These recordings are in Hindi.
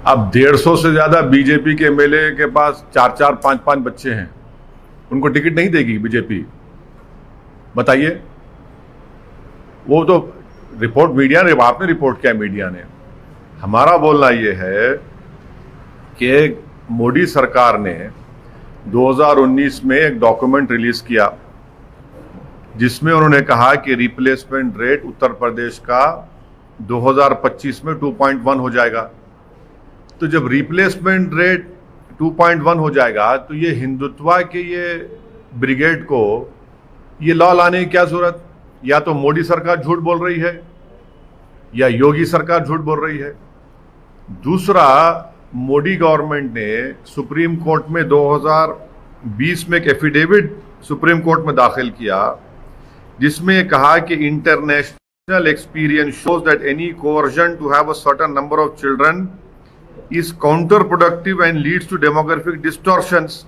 अब 150 से ज्यादा बीजेपी के एमएलए के पास 4-4, 5-5 बच्चे हैं, उनको टिकट नहीं देगी बीजेपी? बताइए। वो तो रिपोर्ट मीडिया ने, आपने रिपोर्ट किया मीडिया ने। हमारा बोलना ये है कि मोदी सरकार ने 2019 में एक डॉक्यूमेंट रिलीज किया जिसमें उन्होंने कहा कि रिप्लेसमेंट रेट उत्तर प्रदेश का 2025 में 2.1 हो जाएगा। तो जब रिप्लेसमेंट रेट 2.1 हो जाएगा तो ये हिंदुत्व के ये ब्रिगेड को ये लॉ लाने की क्या जरूरत? या तो मोदी सरकार झूठ बोल रही है या योगी सरकार झूठ बोल रही है। दूसरा, मोदी गवर्नमेंट ने सुप्रीम कोर्ट में 2020 में एक एफिडेविट सुप्रीम कोर्ट में दाखिल किया जिसमें कहा कि international experience shows that any coercion to have a certain number of children is counterproductive and leads to demographic distortions.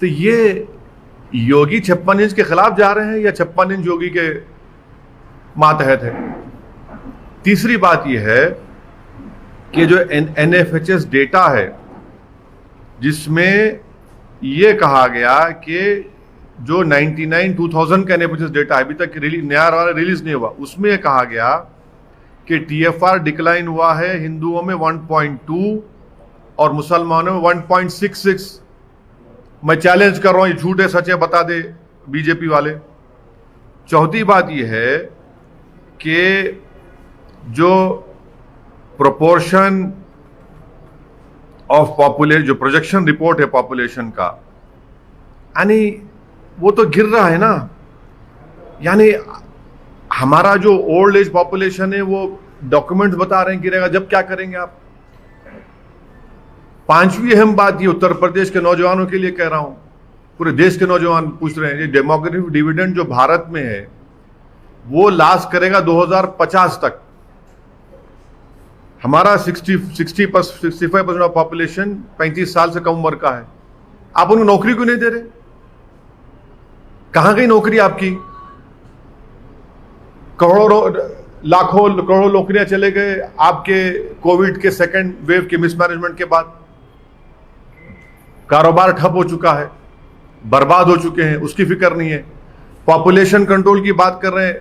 तो ये योगी 56 इंच के खिलाफ जा रहे हैं या 56 इंच योगी के मातहत है? तीसरी बात यह है कि जो एनएफएचएस डेटा है जिसमें यह कहा गया कि जो 2000 का एनएफएचएस डेटा अभी तक नया वाला रिलीज नहीं हुआ, उसमें कहा गया कि टीएफआर डिक्लाइन हुआ है हिंदुओं में 1.2 और मुसलमानों में 1.66। मैं चैलेंज कर रहा हूं, ये झूठ है सच है बता दे बीजेपी वाले। चौथी बात यह है कि जो प्रोपोर्शन ऑफ पॉपुलेशन, जो प्रोजेक्शन रिपोर्ट है पॉपुलेशन का, यानी वो तो गिर रहा है ना। यानी हमारा जो ओल्ड एज पॉपुलेशन है वो डॉक्यूमेंट्स बता रहे हैं गिरेगा, जब क्या करेंगे आप? पांचवी अहम बात ये उत्तर प्रदेश के नौजवानों के लिए कह रहा हूं, पूरे देश के नौजवान पूछ रहे हैं, ये डेमोग्राफिक डिविडेंड जो भारत में है वो लास्ट करेगा 2050 तक। हमारा 65% ऑफ पॉपुलेशन 35 साल से कम उम्र का है। आप उन्हें नौकरी क्यों नहीं दे रहे? कहां गई नौकरी आपकी? लाखों करोड़ों नौकरियां चले गए आपके कोविड के सेकेंड वेव के मिसमैनेजमेंट के बाद। कारोबार ठप हो चुका है, बर्बाद हो चुके हैं, उसकी फिक्र नहीं है। पॉपुलेशन कंट्रोल की बात कर रहे हैं।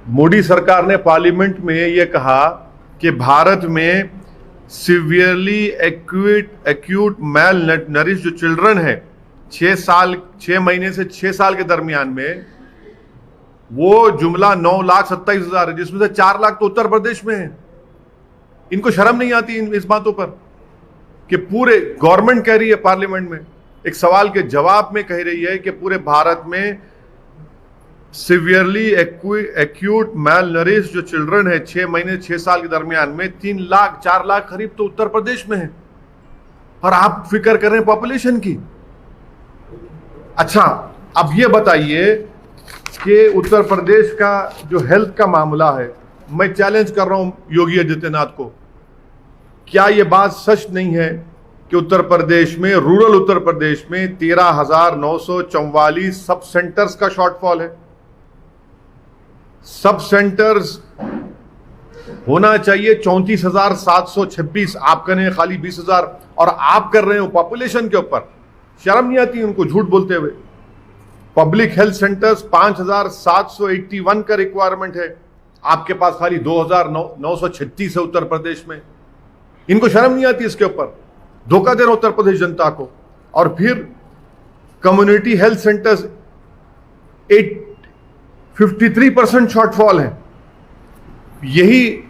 मोदी सरकार ने पार्लियामेंट में यह कहा कि भारत में सिवियरली एक्यूट मैल नरिश जो चिल्ड्रन है 6 महीने से 6 साल के दरमियान में, वो जुमला 9,27,000 है, जिसमें से 4 लाख तो उत्तर प्रदेश में है। इनको शर्म नहीं आती इस बातों पर कि पूरे गवर्नमेंट कह रही है पार्लियामेंट में, एक सवाल के जवाब में कह रही है कि पूरे भारत में सिवियरली एक्यूट मैल नरिश जो चिल्ड्रन है 6 महीने 6 साल के दरमियान में 3 लाख 4 लाख करीब तो उत्तर प्रदेश में है, और आप फिक्र कर रहे हैं पॉपुलेशन की। अच्छा, अब ये बताइए कि उत्तर प्रदेश का जो हेल्थ का मामला है, मैं चैलेंज कर रहा हूं योगी आदित्यनाथ को, क्या यह बात सच नहीं है कि उत्तर प्रदेश में, रूरल उत्तर प्रदेश में 13,944 सब सेंटर्स का शॉर्टफॉल है? सब सेंटर्स होना चाहिए 34,726, आप कह रहे हैं खाली 20,000, और आप कर रहे हो पॉपुलेशन के ऊपर। शर्म नहीं आती उनको झूठ बोलते हुए? पब्लिक हेल्थ सेंटर्स 5,781 का रिक्वायरमेंट है, आपके पास खाली 2,936 है उत्तर प्रदेश में। इनको शर्म नहीं आती इसके ऊपर? धोखा दे रहा उत्तर प्रदेश जनता को। और फिर कम्युनिटी हेल्थ सेंटर्स 53% शॉर्टफॉल है। यही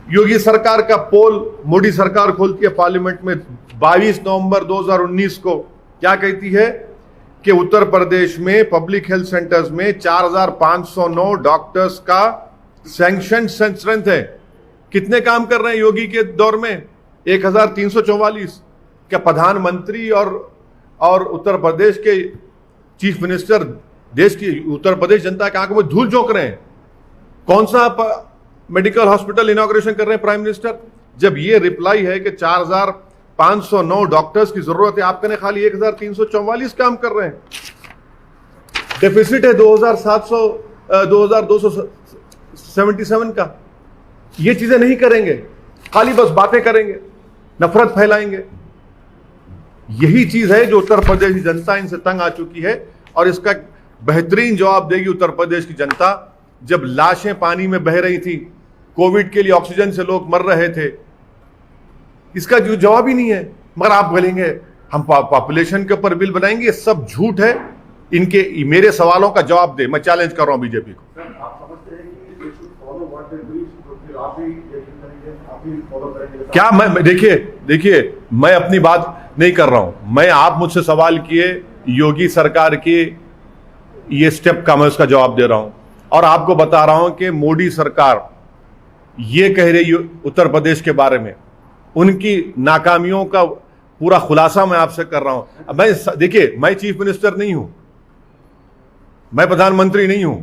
योगी सरकार का पोल मोदी सरकार खोलती है पार्लियामेंट में 22 नवंबर 2019 को। क्या कहती है कि उत्तर प्रदेश में पब्लिक हेल्थ सेंटर्स में 4,509 डॉक्टर्स का सैंक्शन स्ट्रेंथ है। कितने काम कर रहे हैं योगी के दौर में? 1,344। क्या प्रधानमंत्री और उत्तर प्रदेश के चीफ मिनिस्टर देश की, उत्तर प्रदेश जनता के आंखों में धूल झोंक रहे हैं? कौन सा मेडिकल हॉस्पिटल इनॉग्रेशन कर रहे हैं प्राइम मिनिस्टर, जब ये रिप्लाई है कि 4,509 डॉक्टर्स की जरूरत है? आप कहने खाली 1,344 काम कर रहे हैं। डेफिसिट है 2,277 का। ये चीजें नहीं करेंगे खाली बस बातें करेंगे, नफरत फैलाएंगे। यही चीज है जो उत्तर प्रदेश की जनता इनसे तंग आ चुकी है, और इसका बेहतरीन जवाब देगी उत्तर प्रदेश की जनता। जब लाशें पानी में बह रही थी, कोविड के लिए ऑक्सीजन से लोग मर रहे थे, इसका जो जवाब ही नहीं है। मगर आप बोलेंगे हम पॉपुलेशन के ऊपर बिल बनाएंगे, ये सब झूठ है। इनके मेरे सवालों का जवाब दे, मैं चैलेंज कर रहा हूं बीजेपी को। क्या मैं देखिए मैं अपनी बात नहीं कर रहा हूं, मैं आप मुझसे सवाल किए योगी सरकार के ये स्टेप का, मैं उसका जवाब दे रहा हूं। और आपको बता रहा हूं कि मोदी सरकार ये कह रही उत्तर प्रदेश के बारे में, उनकी नाकामियों का पूरा खुलासा मैं आपसे कर रहा हूं। मैं देखिए, मैं चीफ मिनिस्टर नहीं हूं, मैं प्रधानमंत्री नहीं हूं।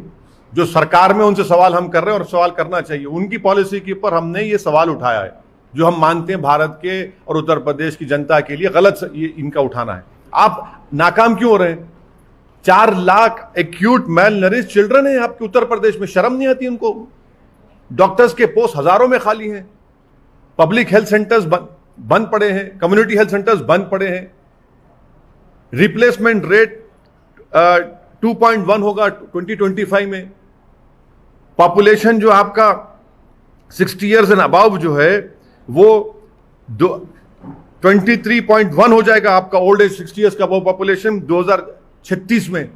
जो सरकार में उनसे सवाल हम कर रहे हैं और सवाल करना चाहिए, उनकी पॉलिसी के ऊपर हमने ये सवाल उठाया है जो हम मानते हैं भारत के और उत्तर प्रदेश की जनता के लिए गलत ये इनका उठाना है। आप नाकाम क्यों हो रहे हैं? 4 lakh acute malnourished children है आपके उत्तर प्रदेश में, शर्म नहीं आती उनको? डॉक्टर्स के पोस्ट हजारों में खाली हैं, पब्लिक हेल्थ सेंटर्स बंद पड़े हैं, कम्युनिटी हेल्थ सेंटर्स बंद पड़े हैं, रिप्लेसमेंट रेट 2.1 होगा 2025 में, पॉपुलेशन जो आपका 60 इयर्स एंड अबव जो है वो 23.1 हो जाएगा आपका ओल्ड एज 60 इयर्स का वो पॉपुलेशन 2036 में।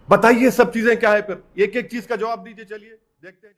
बताइए सब चीजें क्या है? फिर एक एक चीज का जवाब दीजिए। चलिए देखते हैं।